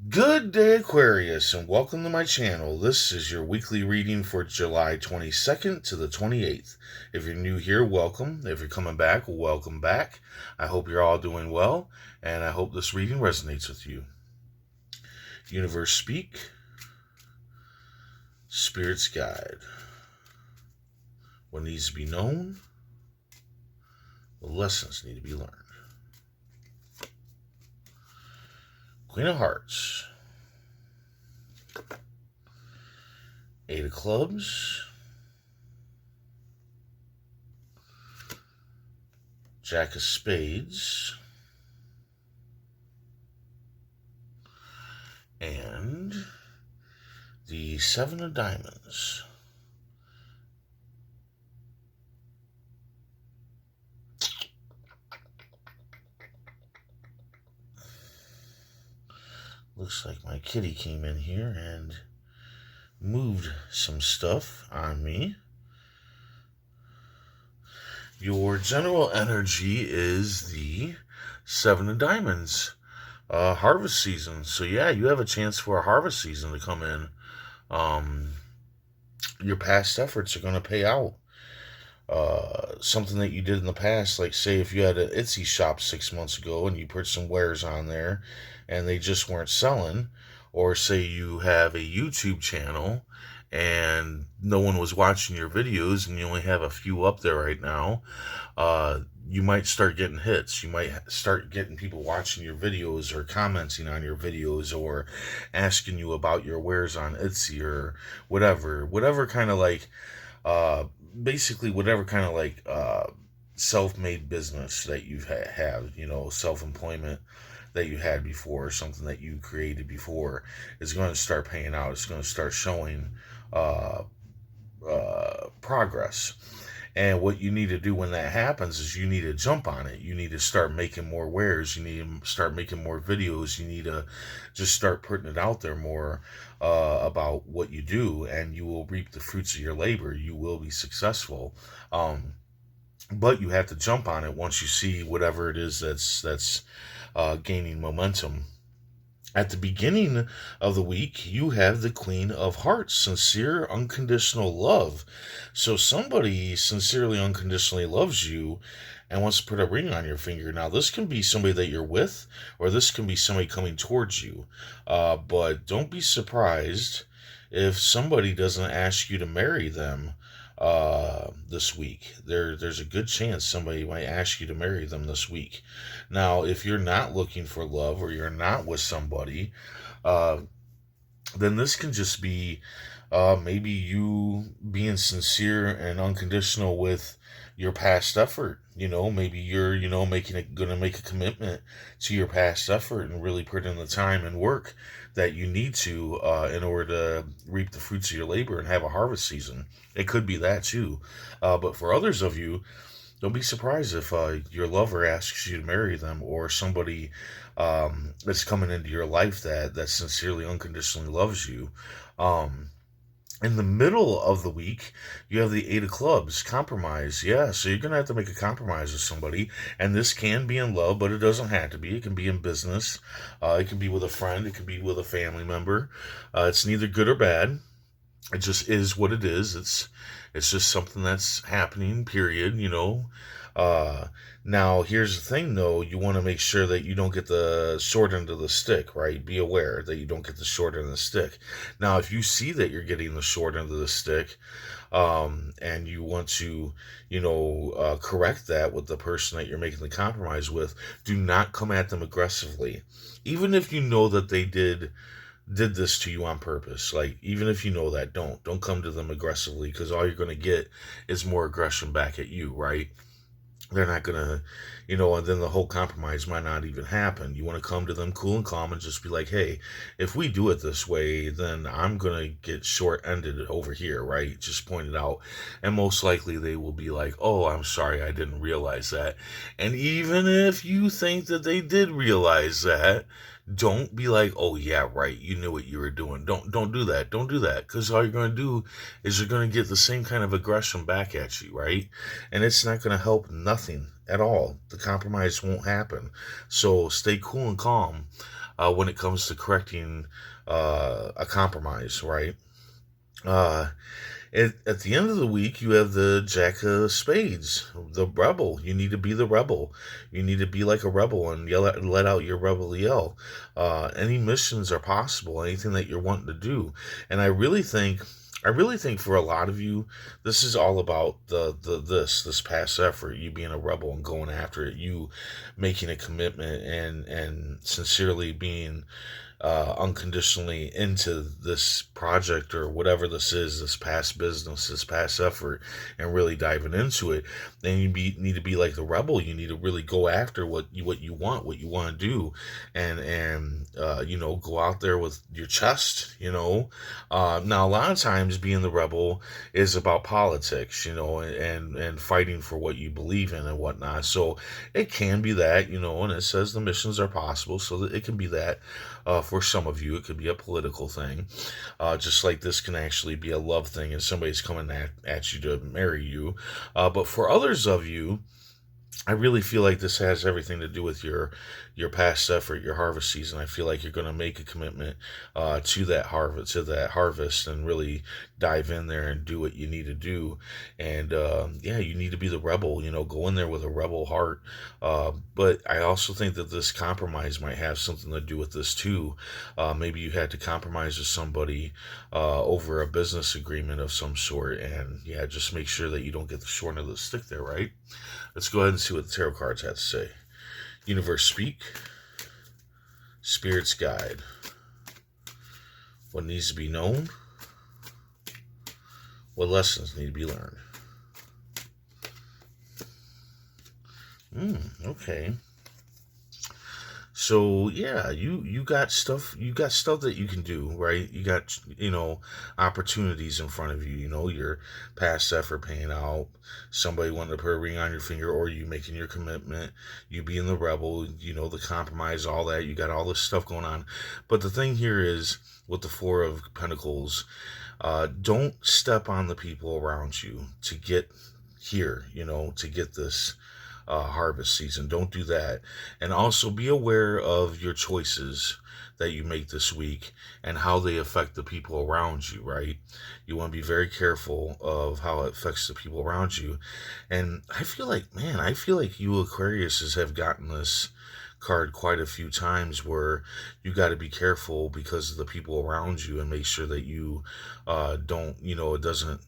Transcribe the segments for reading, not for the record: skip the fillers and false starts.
Good day, Aquarius, and welcome to my channel. This is your weekly reading for July 22nd to the 28th. If you're new here, welcome. If you're coming back, welcome back. I hope you're all doing well, and I hope this reading resonates with you. Universe speak, Spirit's guide. What needs to be known, what lessons need to be learned. Queen of Hearts, Eight of Clubs, Jack of Spades, and the Seven of Diamonds. Looks like my kitty came in here and moved some stuff on me. Your general energy is the Seven of Diamonds, harvest season. So yeah, you have a chance for a harvest season to come in. Your past efforts are going to pay out. Something that you did in the past, like say if you had an Etsy shop 6 months ago and you put some wares on there and they just weren't selling, or say you have a YouTube channel and no one was watching your videos and you only have a few up there right now, you might start getting hits. You might start getting people watching your videos or commenting on your videos or asking you about your wares on Etsy or whatever kind of like uh, basically whatever kind of like self-made business that you've have, self-employment that you had before, something that you created before, is going to start paying out. It's going to start showing uh, progress. And what you need to do when that happens is you need to jump on it. You need to start making more wares. You need to start making more videos. You need to just start putting it out there more about what you do, and you will reap the fruits of your labor. You will be successful. But you have to jump on it once you see whatever it is that's gaining momentum. At the beginning of the week, you have the Queen of Hearts, sincere, unconditional love. So somebody sincerely, unconditionally loves you and wants to put a ring on your finger. Now, this can be somebody that you're with, or this can be somebody coming towards you. But don't be surprised if somebody doesn't ask you to marry them this week. There's a good chance somebody might ask you to marry them this week. Now, if you're not looking for love or you're not with somebody, uh, then this can just be maybe you being sincere and unconditional with your past effort. Maybe you're, gonna make a commitment to your past effort and really put in the time and work that you need to in order to reap the fruits of your labor and have a harvest season. It could be that too. But for others of you, don't be surprised if your lover asks you to marry them, or somebody that's coming into your life that sincerely, unconditionally loves you. Um, in the middle of the week, you have the Eight of Clubs, compromise. Yeah, so you're going to have to make a compromise with somebody. And this can be in love, but it doesn't have to be. It can be in business. It can be with a friend. It can be with a family member. It's neither good or bad. It just is what it is. It's just something that's happening, period, Uh, Now, here's the thing, though. You want to make sure that you don't get the short end of the stick, right? Be aware that you don't get the short end of the stick. Now, if you see that you're getting the short end of the stick, and you want to, correct that with the person that you're making the compromise with, do not come at them aggressively. Even if you know that they did this to you on purpose. Like, even if you know that, don't come to them aggressively, because all you're going to get is more aggression back at you, right? They're not going to, and then the whole compromise might not even happen. You want to come to them cool and calm and just be like, hey, if we do it this way, then I'm going to get short-ended over here, right? Just point it out. And most likely they will be like, oh, I'm sorry, I didn't realize that. And even if you think that they did realize that, don't be like, oh yeah, right, you knew what you were doing. Don't do that. Don't do that, because all you're going to do is you're going to get the same kind of aggression back at you, right? And it's not going to help nothing. at all. The compromise won't happen. So stay cool and calm when it comes to correcting a compromise, right? Uh, at the end of the week, you have the Jack of Spades, the rebel. You need to be the rebel. You need to be like a rebel and yell at, let out your rebel yell. Any missions are possible. Anything that you're wanting to do, and I really think for a lot of you, this is all about this past effort. You being a rebel and going after it. You making a commitment and sincerely being unconditionally into this project or whatever this is, this past business, this past effort, and really diving into it. Then need to be like the rebel. You need to really go after what you want, what you want to do, and you know, go out there with your chest. You know, now a lot of times being the rebel is about politics. You know, and fighting for what you believe in and whatnot. So it can be that, you know, and it says the missions are possible, so that it can be that. For some of you, it could be a political thing, just like this can actually be a love thing and somebody's coming at you to marry you. But for others of you, I really feel like this has everything to do with your past effort, your harvest season. I feel like you're going to make a commitment to that harvest, and really dive in there and do what you need to do. And yeah, you need to be the rebel. You know, go in there with a rebel heart. But I also think that this compromise might have something to do with this too. Maybe you had to compromise with somebody over a business agreement of some sort, and yeah, just make sure that you don't get the short end of the stick there, right? Let's go ahead and see what the tarot cards have to say. Universe speak. Spirit's guide. What needs to be known? What lessons need to be learned? Okay. So yeah, you got stuff that you can do, right? You got, you know, opportunities in front of you. You know, your past effort paying out, somebody wanting to put a ring on your finger, or you making your commitment, you being the rebel, you know, the compromise, all that. You got all this stuff going on. But the thing here is with the Four of Pentacles, don't step on the people around you to get here, you know, to get this harvest season. Don't do that. And also be aware of your choices that you make this week and how they affect the people around you, right? You want to be very careful of how it affects the people around you. And I feel like, man, I feel like you Aquariuses have gotten this card quite a few times where you got to be careful because of the people around you and make sure that you don't, you know, it doesn't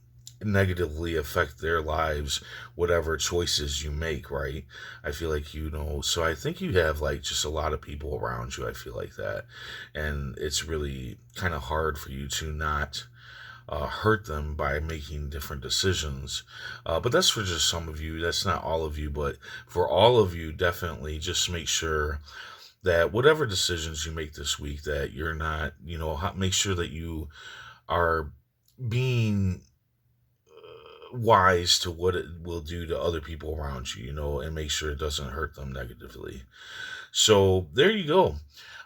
negatively affect their lives, whatever choices you make, right? I feel like, you know, so I think you have like just a lot of people around you. I feel like that. And it's really kind of hard for you to not hurt them by making different decisions. But that's for just some of you. That's not all of you. But for all of you, definitely just make sure that whatever decisions you make this week, that you're not, you know, make sure that you are being wise to what it will do to other people around you, you know, and make sure it doesn't hurt them negatively. So there you go.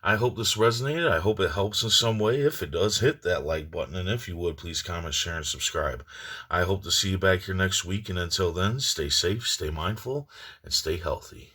I hope this resonated. I hope it helps in some way. If it does, hit that like button. And if you would, please comment, share, and subscribe. I hope to see you back here next week. And until then, stay safe, stay mindful, and stay healthy.